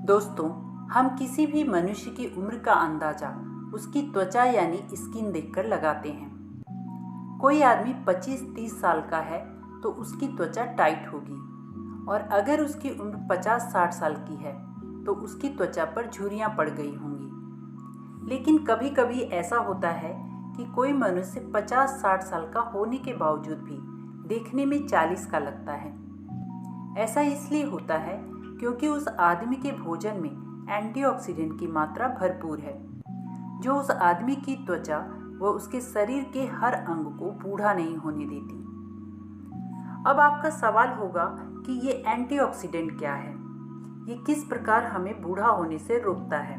दोस्तों, हम किसी भी मनुष्य की उम्र का अंदाजा उसकी त्वचा यानी स्किन देखकर लगाते हैं। कोई आदमी 25-30 साल का है तो उसकी त्वचा टाइट होगी, और अगर उसकी उम्र 50-60 साल की है तो उसकी त्वचा पर झुर्रियाँ पड़ गई होंगी। लेकिन कभी कभी ऐसा होता है कि कोई मनुष्य 50-60 साल का होने के बावजूद भी देखने में 40 का लगता है। ऐसा इसलिए होता है क्योंकि उस आदमी के भोजन में एंटीऑक्सीडेंट की मात्रा भरपूर है, जो उस आदमी की त्वचा व उसके शरीर के हर अंग को बूढ़ा नहीं होने देती। अब आपका सवाल होगा कि ये एंटीऑक्सीडेंट क्या है, ये किस प्रकार हमें बूढ़ा होने से रोकता है।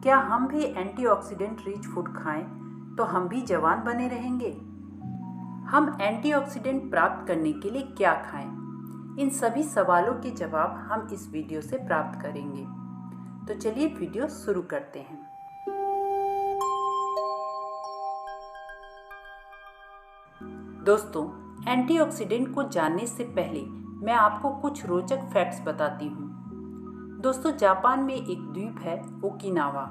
क्या हम भी एंटीऑक्सीडेंट रिच फूड खाएं तो हम भी जवान बने रहेंगे? हम एंटीऑक्सीडेंट प्राप्त करने के लिए क्या खाएं? इन सभी सवालों के जवाब हम इस वीडियो से प्राप्त करेंगे। तो चलिए वीडियो शुरू करते हैं। दोस्तों, एंटीऑक्सीडेंट को जानने से पहले मैं आपको कुछ रोचक फैक्ट्स बताती हूँ। दोस्तों, जापान में एक द्वीप है ओकिनावा।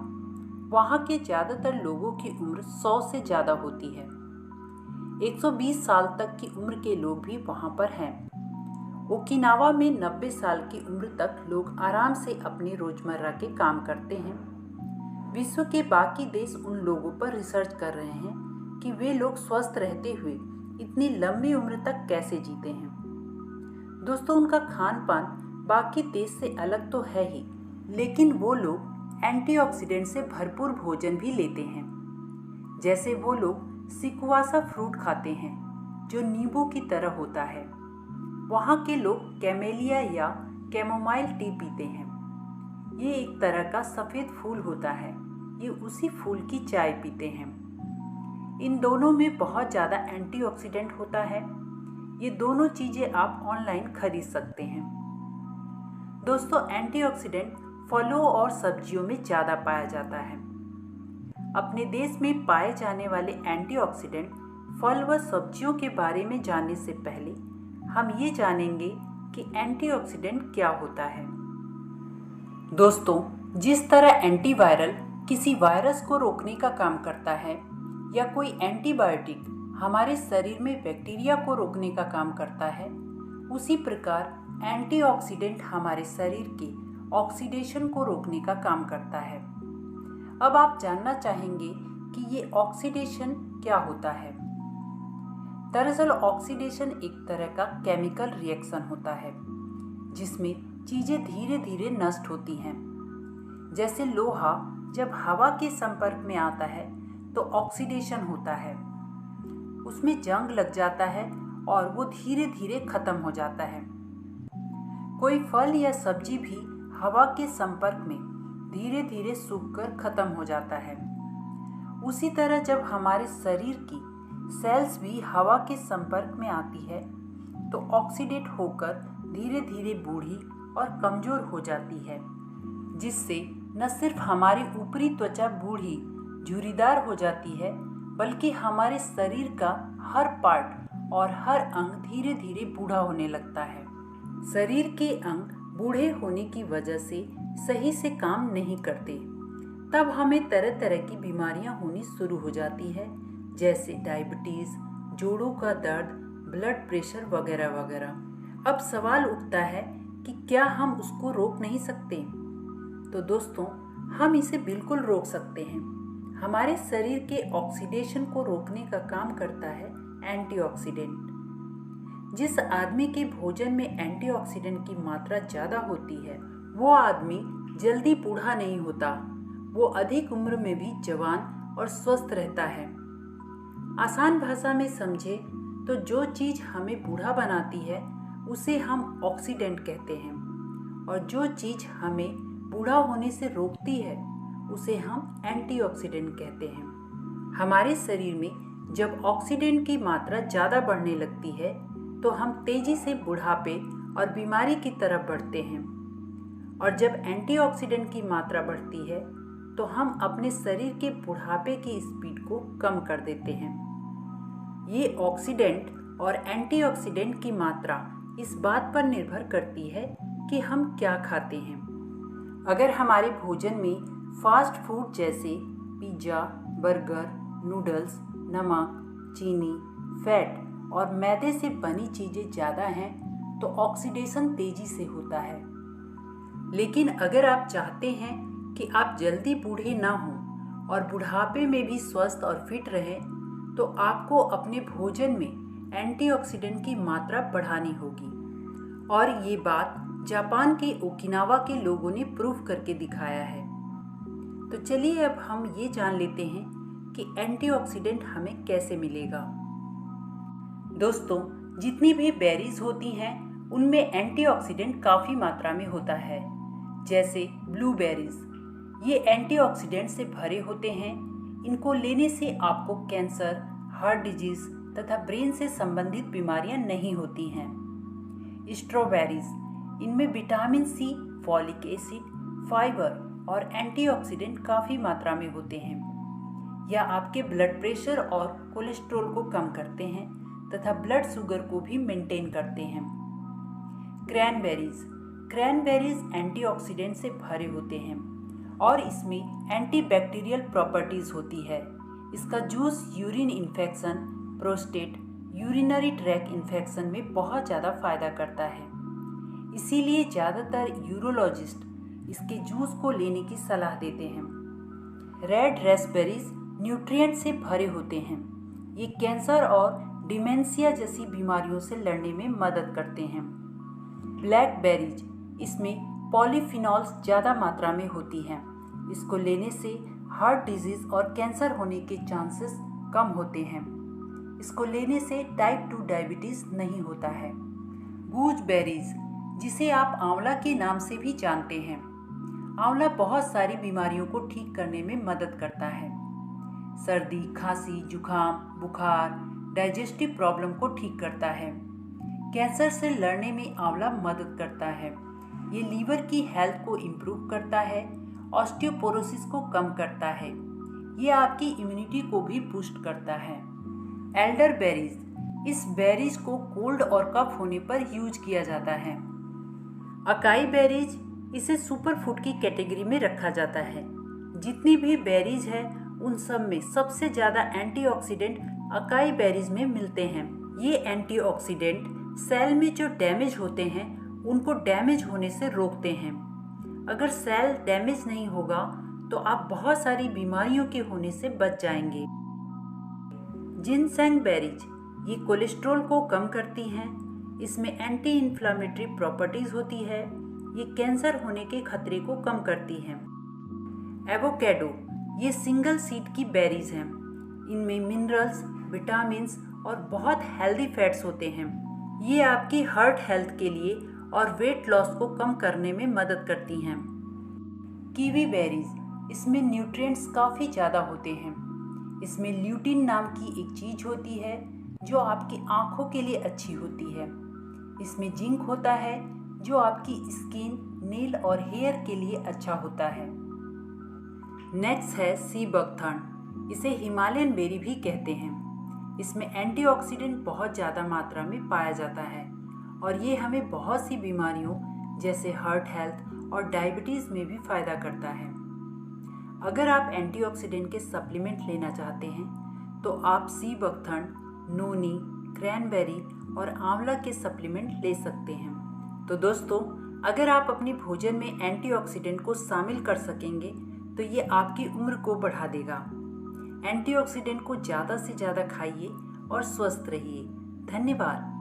वहाँ के ज़्यादातर लोगों की उम्र 100 से ज़्यादा होती है। 120 साल तक की उम्र के लोग भी वहाँ पर हैं। ओकिनावा में 90 साल की उम्र तक लोग आराम से अपने रोजमर्रा के काम करते हैं। विश्व के बाकी देश उन लोगों पर रिसर्च कर रहे हैं कि वे लोग स्वस्थ रहते हुए इतनी लंबी उम्र तक कैसे जीते हैं। दोस्तों, उनका खान पान बाकी देश से अलग तो है ही, लेकिन वो लोग एंटीऑक्सीडेंट से भरपूर भोजन भी लेते हैं। जैसे वो लोग सिकुआसा फ्रूट खाते हैं, जो नींबू की तरह होता है। वहाँ के लोग कैमेलिया या कैमोमाइल टी पीते हैं। ये एक तरह का सफ़ेद फूल होता है। ये उसी फूल की चाय पीते हैं। इन दोनों में बहुत ज़्यादा एंटीऑक्सीडेंट होता है। ये दोनों चीज़ें आप ऑनलाइन खरीद सकते हैं। दोस्तों, एंटीऑक्सीडेंट फलों और सब्जियों में ज़्यादा पाया जाता है। अपने देश में पाए जाने वाले एंटीऑक्सीडेंट फल व सब्जियों के बारे में जानने से पहले हम ये जानेंगे कि एंटीऑक्सीडेंट क्या होता है। दोस्तों, जिस तरह एंटीवायरल किसी वायरस को रोकने का काम करता है या कोई एंटीबायोटिक हमारे शरीर में बैक्टीरिया को रोकने का काम करता है, उसी प्रकार एंटीऑक्सीडेंट हमारे शरीर के ऑक्सीडेशन को रोकने का काम करता है। अब आप जानना चाहेंगे कि ये ऑक्सीडेशन क्या होता है। दरअसल ऑक्सीडेशन एक तरह का केमिकल रिएक्शन होता है जिसमें चीज़ें धीरे धीरे नष्ट होती हैं। जैसे लोहा जब हवा के संपर्क में आता है तो ऑक्सीडेशन होता है, उसमें जंग लग जाता है और वो धीरे धीरे खत्म हो जाता है। कोई फल या सब्जी भी हवा के संपर्क में धीरे धीरे सूखकर खत्म हो जाता है। उसी तरह जब हमारे शरीर की सेल्स भी हवा के संपर्क में आती है तो ऑक्सीडेट होकर धीरे धीरे बूढ़ी और कमज़ोर हो जाती है, जिससे न सिर्फ हमारी ऊपरी त्वचा बूढ़ी झुर्रीदार हो जाती है, बल्कि हमारे शरीर का हर पार्ट और हर अंग धीरे धीरे बूढ़ा होने लगता है। शरीर के अंग बूढ़े होने की वजह से सही से काम नहीं करते, तब हमें तरह तरह की बीमारियां होनी शुरू हो जाती है, जैसे डायबिटीज़, जोड़ों का दर्द, ब्लड प्रेशर वगैरह वगैरह। अब सवाल उठता है कि क्या हम उसको रोक नहीं सकते? तो दोस्तों, हम इसे बिल्कुल रोक सकते हैं। हमारे शरीर के ऑक्सीडेशन को रोकने का काम करता है एंटीऑक्सीडेंट। जिस आदमी के भोजन में एंटीऑक्सीडेंट की मात्रा ज़्यादा होती है, वो आदमी जल्दी बूढ़ा नहीं होता। वो अधिक उम्र में भी जवान और स्वस्थ रहता है। आसान भाषा में समझे तो जो चीज़ हमें बूढ़ा बनाती है उसे हम ऑक्सीडेंट कहते हैं, और जो चीज़ हमें बूढ़ा होने से रोकती है उसे हम एंटीऑक्सीडेंट कहते हैं। हमारे शरीर में जब ऑक्सीडेंट की मात्रा ज़्यादा बढ़ने लगती है तो हम तेज़ी से बुढ़ापे और बीमारी की तरफ बढ़ते हैं, और जब एंटीऑक्सीडेंट की मात्रा बढ़ती है तो हम अपने शरीर के बुढ़ापे की स्पीड को कम कर देते हैं। ये ऑक्सीडेंट और एंटीऑक्सीडेंट की मात्रा इस बात पर निर्भर करती है कि हम क्या खाते हैं। अगर हमारे भोजन में फास्ट फूड जैसे पिज़्ज़ा, बर्गर, नूडल्स, नमक, चीनी, फैट और मैदे से बनी चीज़ें ज़्यादा हैं तो ऑक्सीडेशन तेज़ी से होता है। लेकिन अगर आप चाहते हैं कि आप जल्दी बूढ़े ना हों और बुढ़ापे में भी स्वस्थ और फिट रहें, तो आपको अपने भोजन में एंटीऑक्सीडेंट की मात्रा बढ़ानी होगी। और ये बात जापान के ओकिनावा के लोगों ने प्रूव करके दिखाया है। तो चलिए अब हम ये जान लेते हैं कि एंटीऑक्सीडेंट हमें कैसे मिलेगा। दोस्तों, जितनी भी बेरीज होती हैं उनमें एंटीऑक्सीडेंट काफ़ी मात्रा में होता है। जैसे ब्लूबेरीज, ये एंटीऑक्सीडेंट से भरे होते हैं। इनको लेने से आपको कैंसर, हार्ट डिजीज तथा ब्रेन से संबंधित बीमारियां नहीं होती हैं। स्ट्रॉबेरीज, इनमें vitamin C, folic acid, fibre और एंटीऑक्सीडेंट काफ़ी मात्रा में होते हैं। यह आपके ब्लड प्रेशर और कोलेस्ट्रॉल को कम करते हैं तथा ब्लड शुगर को भी मेंटेन करते हैं। क्रैनबेरीज एंटीऑक्सीडेंट से भरे होते हैं और इसमें एंटीबैक्टीरियल प्रॉपर्टीज़ होती है। इसका juice urine infection, prostate, urinary track infection में बहुत ज़्यादा फ़ायदा करता है। इसीलिए ज़्यादातर यूरोलॉजिस्ट इसके जूस को लेने की सलाह देते हैं। रेड रेस्पबेरीज न्यूट्रिएंट से भरे होते हैं। ये कैंसर और डिमेंशिया जैसी बीमारियों से लड़ने में मदद करते हैं। ब्लैकबेरीज, इसमें पॉलीफिनॉल्स ज़्यादा मात्रा में होती हैं। इसको लेने से हार्ट डिजीज़ और कैंसर होने के चांसेस कम होते हैं। इसको लेने से टाइप 2 डायबिटीज़ नहीं होता है। गूजबेरीज, जिसे आप आंवला के नाम से भी जानते हैं, आंवला बहुत सारी बीमारियों को ठीक करने में मदद करता है। सर्दी, खांसी, जुखाम, बुखार, डाइजेस्टिव प्रॉब्लम को ठीक करता है। कैंसर से लड़ने में आंवला मदद करता है। ये लीवर की हेल्थ को इम्प्रूव करता है, ऑस्टियोपोरोसिस को कम करता है। ये आपकी इम्यूनिटी को भी बूस्ट करता है। एल्डरबेरीज, इस बेरीज को कोल्ड और कफ होने पर यूज किया जाता है। अकाई बेरीज, इसे सुपर फूड की कैटेगरी में रखा जाता है। जितनी भी बेरीज है उन सब में सबसे ज़्यादा एंटीऑक्सीडेंट अकाई बेरीज में मिलते हैं। ये एंटीऑक्सीडेंट सेल में जो डैमेज होते हैं उनको डैमेज होने से रोकते हैं। अगर सेल डैमेज नहीं होगा तो आप बहुत सारी बीमारियों के होने से बच जाएंगे। जिनसेंग बेरीज, ये कोलेस्ट्रॉल को कम करती हैं। इसमें एंटी इन्फ्लामेटरी प्रॉपर्टीज़ होती है। ये कैंसर होने के खतरे को कम करती हैं। एवोकेडो, ये सिंगल सीड की बेरीज हैं। इनमें मिनरल्स, विटामिन्स और बहुत हेल्दी फैट्स होते हैं। ये आपकी हार्ट हेल्थ के लिए और वेट लॉस को कम करने में मदद करती हैं। कीवी बेरीज, इसमें न्यूट्रिएंट्स काफ़ी ज़्यादा होते हैं। इसमें ल्यूटिन नाम की एक चीज़ होती है जो आपकी आँखों के लिए अच्छी होती है। इसमें जिंक होता है जो आपकी स्किन, नेल और हेयर के लिए अच्छा होता है। नेक्स्ट है सी बकथर्न, इसे हिमालयन बेरी भी कहते हैं। इसमें एंटीऑक्सीडेंट बहुत ज़्यादा मात्रा में पाया जाता है और ये हमें बहुत सी बीमारियों जैसे हार्ट हेल्थ और डायबिटीज़ में भी फ़ायदा करता है। अगर आप एंटीऑक्सीडेंट के सप्लीमेंट लेना चाहते हैं तो आप सी बकथर्न, नोनी, क्रैनबेरी और आंवला के सप्लीमेंट ले सकते हैं। तो दोस्तों, अगर आप अपने भोजन में एंटीऑक्सीडेंट को शामिल कर सकेंगे तो ये आपकी उम्र को बढ़ा देगा। एंटीऑक्सीडेंट को ज़्यादा से ज़्यादा खाइए और स्वस्थ रहिए। धन्यवाद।